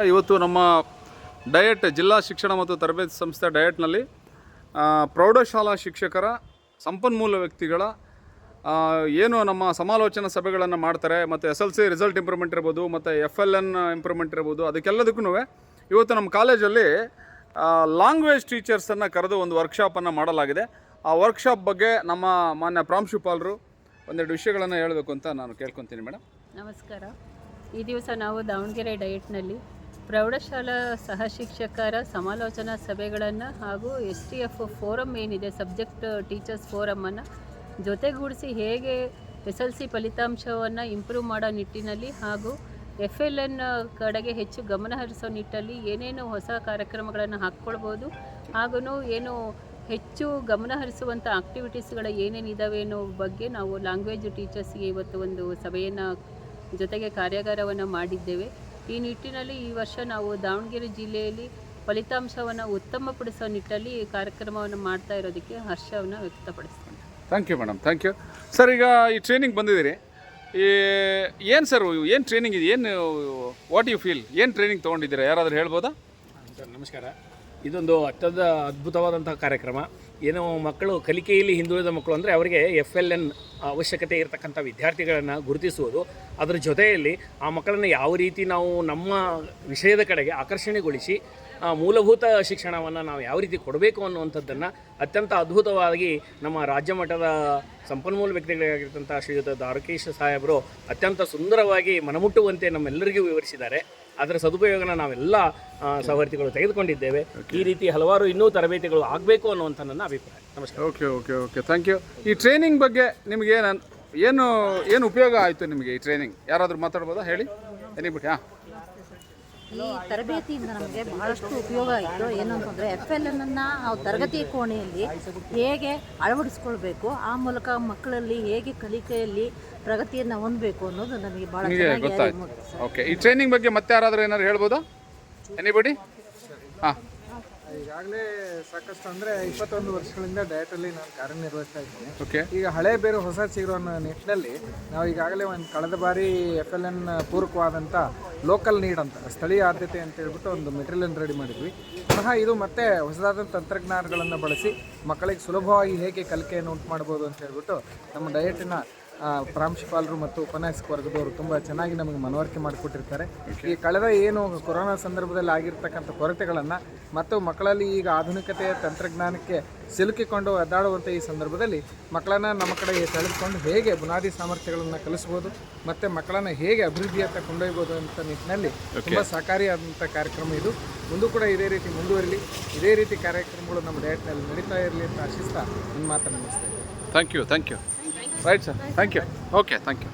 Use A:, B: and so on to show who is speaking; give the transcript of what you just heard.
A: ಇವತ್ತು ನಮ್ಮ ಡಯಟ್ ಜಿಲ್ಲಾ ಶಿಕ್ಷಣ ಮತ್ತು ತರಬೇತಿ ಸಂಸ್ಥೆ ಡಯಟ್ನಲ್ಲಿ ಪ್ರೌಢಶಾಲಾ ಶಿಕ್ಷಕರ ಸಂಪನ್ಮೂಲ ವ್ಯಕ್ತಿಗಳ ಏನು ನಮ್ಮ ಸಮಾಲೋಚನಾ ಸಭೆಗಳನ್ನು ಮಾಡ್ತಾರೆ ಮತ್ತು SLC ರಿಸಲ್ಟ್ ಇಂಪ್ರೂವ್ಮೆಂಟ್ ಇರ್ಬೋದು ಮತ್ತು FLN ಇಂಪ್ರೂವ್ಮೆಂಟ್ ಇರ್ಬೋದು ಅದಕ್ಕೆಲ್ಲದಕ್ಕೂ ಇವತ್ತು ನಮ್ಮ ಕಾಲೇಜಲ್ಲಿ ಲ್ಯಾಂಗ್ವೇಜ್ ಟೀಚರ್ಸನ್ನು ಕರೆದು ಒಂದು ವರ್ಕ್ಶಾಪನ್ನು ಮಾಡಲಾಗಿದೆ. ಆ ವರ್ಕ್ಶಾಪ್ ಬಗ್ಗೆ ನಮ್ಮ ಮಾನ್ಯ ಪ್ರಾಂಶುಪಾಲರು ಒಂದೆರಡು ವಿಷಯಗಳನ್ನು ಹೇಳಬೇಕು ಅಂತ ನಾನು ಕೇಳ್ಕೊತೀನಿ. ಮೇಡಮ್
B: ನಮಸ್ಕಾರ. ಈ ದಿವಸ ನಾವು ದಾವಣಗೆರೆ ಡಯಟ್ನಲ್ಲಿ ಪ್ರೌಢಶಾಲಾ ಸಹ ಶಿಕ್ಷಕರ ಸಮಾಲೋಚನಾ ಸಭೆಗಳನ್ನು ಹಾಗೂ STF ಫೋರಮ್ ಏನಿದೆ ಸಬ್ಜೆಕ್ಟ್ ಟೀಚರ್ಸ್ ಫೋರಮನ್ನು ಜೊತೆಗೂಡಿಸಿ ಹೇಗೆ SLC ಫಲಿತಾಂಶವನ್ನು ಇಂಪ್ರೂವ್ ಮಾಡೋ ನಿಟ್ಟಿನಲ್ಲಿ ಹಾಗೂ FLN ಕಡೆಗೆ ಹೆಚ್ಚು ಗಮನ ಹರಿಸೋ ನಿಟ್ಟಲ್ಲಿ ಏನೇನು ಹೊಸ ಕಾರ್ಯಕ್ರಮಗಳನ್ನು ಹಾಕ್ಕೊಳ್ಬೋದು ಹಾಗೂ ಏನು ಹೆಚ್ಚು ಗಮನ ಹರಿಸುವಂಥ ಆಕ್ಟಿವಿಟೀಸ್ಗಳು ಏನೇನಿದ್ದಾವೆ ಅನ್ನೋ ಬಗ್ಗೆ ನಾವು ಲ್ಯಾಂಗ್ವೇಜ್ ಟೀಚರ್ಸ್ಗೆ ಇವತ್ತು ಒಂದು ಸಭೆಯನ್ನು ಜೊತೆಗೆ ಕಾರ್ಯಾಗಾರವನ್ನು ಮಾಡಿದ್ದೇವೆ. ಈ ನಿಟ್ಟಿನಲ್ಲಿ ಈ ವರ್ಷ ನಾವು ದಾವಣಗೆರೆ ಜಿಲ್ಲೆಯಲ್ಲಿ ಫಲಿತಾಂಶವನ್ನು ಉತ್ತಮಪಡಿಸೋ ನಿಟ್ಟಲ್ಲಿ ಈ ಕಾರ್ಯಕ್ರಮವನ್ನು ಮಾಡ್ತಾ ಇರೋದಕ್ಕೆ ಹರ್ಷವನ್ನು ವ್ಯಕ್ತಪಡಿಸ್ತೀನಿ.
A: Thank you madam, thank you sir. ಈಗ ಈ ಟ್ರೈನಿಂಗ್ ಬಂದಿದ್ದೀರಿ, ಏನು ಸರ್ ಏನು ಟ್ರೈನಿಂಗ್ ಇದೆ, ಏನು ವಾಟ್ ಯು ಫೀಲ್, ಏನು ಟ್ರೈನಿಂಗ್ ತೊಗೊಂಡಿದ್ದೀರಾ, ಯಾರಾದರೂ ಹೇಳ್ಬೋದಾ?
C: ಸರ್ ನಮಸ್ಕಾರ. ಇದೊಂದು ಅದ್ಭುತವಾದಂಥ ಕಾರ್ಯಕ್ರಮ. ಏನು ಮಕ್ಕಳು ಕಲಿಕೆಯಲ್ಲಿ ಹಿಂದುಳಿದ ಮಕ್ಕಳು ಅಂದರೆ ಅವರಿಗೆ FLN ಅವಶ್ಯಕತೆ ಇರತಕ್ಕಂಥ ವಿದ್ಯಾರ್ಥಿಗಳನ್ನು ಗುರುತಿಸುವುದು, ಅದರ ಜೊತೆಯಲ್ಲಿ ಆ ಮಕ್ಕಳನ್ನು ಯಾವ ರೀತಿ ನಾವು ನಮ್ಮ ವಿಷಯದ ಕಡೆಗೆ ಆಕರ್ಷಣೆಗೊಳಿಸಿ ಮೂಲಭೂತ ಶಿಕ್ಷಣವನ್ನು ನಾವು ಯಾವ ರೀತಿ ಕೊಡಬೇಕು ಅನ್ನುವಂಥದ್ದನ್ನು ಅತ್ಯಂತ ಅದ್ಭುತವಾಗಿ ನಮ್ಮ ರಾಜ್ಯ ಮಟ್ಟದ ಸಂಪನ್ಮೂಲ ವ್ಯಕ್ತಿಗಳಾಗಿರ್ತಂಥ ಶ್ರೀಯುತ ದ್ವಾರಕೀಶ್ ಸಾಹೇಬರು ಅತ್ಯಂತ ಸುಂದರವಾಗಿ ಮನಮುಟ್ಟುವಂತೆ ನಮ್ಮೆಲ್ಲರಿಗೂ ವಿವರಿಸಿದ್ದಾರೆ. ಅದರ ಸದುಪಯೋಗನ ನಾವೆಲ್ಲ ಸಹವರ್ತಿಗಳು ತೆಗೆದುಕೊಂಡಿದ್ದೇವೆ. ಈ ರೀತಿ ಹಲವಾರು ಇನ್ನೂ ತರಬೇತಿಗಳು ಆಗಬೇಕು ಅನ್ನುವಂಥ ನನ್ನ ಅಭಿಪ್ರಾಯ. ನಮಸ್ಕಾರ.
A: Okay thank you. ಈ ಟ್ರೈನಿಂಗ್ ಬಗ್ಗೆ ನಿಮಗೆ ಏನು ಉಪಯೋಗ ಆಯಿತು ನಿಮಗೆ ಈ ಟ್ರೈನಿಂಗ್? ಯಾರಾದರೂ ಮಾತಾಡ್ಬೋದಾ? ಹೇಳಿ ಎನಿಬಿಟ್ಟು.
D: ಈ ತರಬೇತಿಯಿಂದ ನಮಗೆ ಬಹಳಷ್ಟು ಉಪಯೋಗ ಆಯಿತು. ಏನು ಅಂತಂದರೆ FLN ನಾವು ತರಗತಿ ಕೋಣೆಯಲ್ಲಿ ಹೇಗೆ ಅಳವಡಿಸ್ಕೊಳ್ಬೇಕು, ಆ ಮೂಲಕ ಮಕ್ಕಳಲ್ಲಿ ಹೇಗೆ ಕಲಿಕೆಯಲ್ಲಿ ಪ್ರಗತಿಯನ್ನು ಹೊಂದಬೇಕು ಅನ್ನೋದು ನಮಗೆ ಭಾಳ
A: ಗೊತ್ತಾಯ್ತು. ಓಕೆ, ಈ ಟ್ರೈನಿಂಗ್ ಬಗ್ಗೆ ಮತ್ತೆ ಯಾರಾದರೂ ಏನಾದ್ರು ಹೇಳ್ಬೋದಾ? ಎನಿಬಡಿ? ಹಾಂ,
E: ಈಗಾಗಲೇ ಸಾಕಷ್ಟು ಅಂದರೆ 21 ವರ್ಷಗಳಿಂದ ಡಯಟಲ್ಲಿ ನಾನು ಕಾರ್ಯನಿರ್ವಹಿಸ್ತಾ ಇದ್ದೀನಿ.
A: ಓಕೆ,
E: ಈಗ ಹಳೆ ಬೇರು ಹೊಸ ಚಿಗುರು ಅನ್ನೋ ನಿಟ್ಟಿನಲ್ಲಿ ನಾವು ಈಗಾಗಲೇ ಒಂದು ಕಳೆದ ಬಾರಿ FLN ಪೂರಕವಾದಂಥ ಲೋಕಲ್ ನೀಡ್ ಅಂತ ಸ್ಥಳೀಯ ಆದ್ಯತೆ ಅಂತ ಹೇಳ್ಬಿಟ್ಟು ಒಂದು ಮೆಟೀರಿಯಲ್ ರೆಡಿ ಮಾಡಿದ್ವಿ. ಪುನಃ ಇದು ಮತ್ತೆ ಹೊಸದಾದ ತಂತ್ರಜ್ಞಾನಗಳನ್ನು ಬಳಸಿ ಮಕ್ಕಳಿಗೆ ಸುಲಭವಾಗಿ ಹೇಗೆ ಕಲಿಕೆಯನ್ನು ಉಂಟು ಮಾಡ್ಬೋದು ಅಂತ ಹೇಳ್ಬಿಟ್ಟು ನಮ್ಮ ಡಯಟಿನ ಪ್ರಾಂಶುಪಾಲರು ಮತ್ತು ಉಪನ್ಯಾಸಕ ವರ್ಗದವರು ತುಂಬ ಚೆನ್ನಾಗಿ ನಮಗೆ ಮನವರಿಕೆ ಮಾಡಿಕೊಟ್ಟಿರ್ತಾರೆ. ಈ ಕಳೆದ ಏನು ಕೊರೋನಾ ಸಂದರ್ಭದಲ್ಲಿ ಆಗಿರ್ತಕ್ಕಂಥ ಕೊರತೆಗಳನ್ನು ಮತ್ತು ಮಕ್ಕಳಲ್ಲಿ ಈಗ ಆಧುನಿಕತೆಯ ತಂತ್ರಜ್ಞಾನಕ್ಕೆ ಸಿಲುಕಿಕೊಂಡು ಒದ್ದಾಡುವಂಥ ಈ ಸಂದರ್ಭದಲ್ಲಿ ಮಕ್ಕಳನ್ನು ನಮ್ಮ ಕಡೆ ಸೆಳೆದುಕೊಂಡು ಹೇಗೆ ಬುನಾದಿ ಸಾಮರ್ಥ್ಯಗಳನ್ನು ಕಲಿಸ್ಬೋದು ಮತ್ತು ಮಕ್ಕಳನ್ನು ಹೇಗೆ ಅಭಿವೃದ್ಧಿಯತ್ತ ಕೊಂಡೊಯ್ಬೋದು ಅಂತ ನಿಟ್ಟಿನಲ್ಲಿ ತುಂಬ ಸಹಕಾರಿಯಾದಂಥ ಕಾರ್ಯಕ್ರಮ ಇದು. ಮುಂದೂ ಕೂಡ ಇದೇ ರೀತಿ ಮುಂದುವರಿಲಿ, ಇದೇ ರೀತಿ ಕಾರ್ಯಕ್ರಮಗಳು ನಮ್ಮ ಡಯಟ್ನಲ್ಲಿ ನಡೀತಾ ಇರಲಿ ಅಂತ ಆಶಿಸ್ತಾ ನನ್ನ ಮಾತನ್ನು ಮುಗಿಸ್ತೇವೆ.
A: Thank you. Right sir, thank you. Okay, thank you.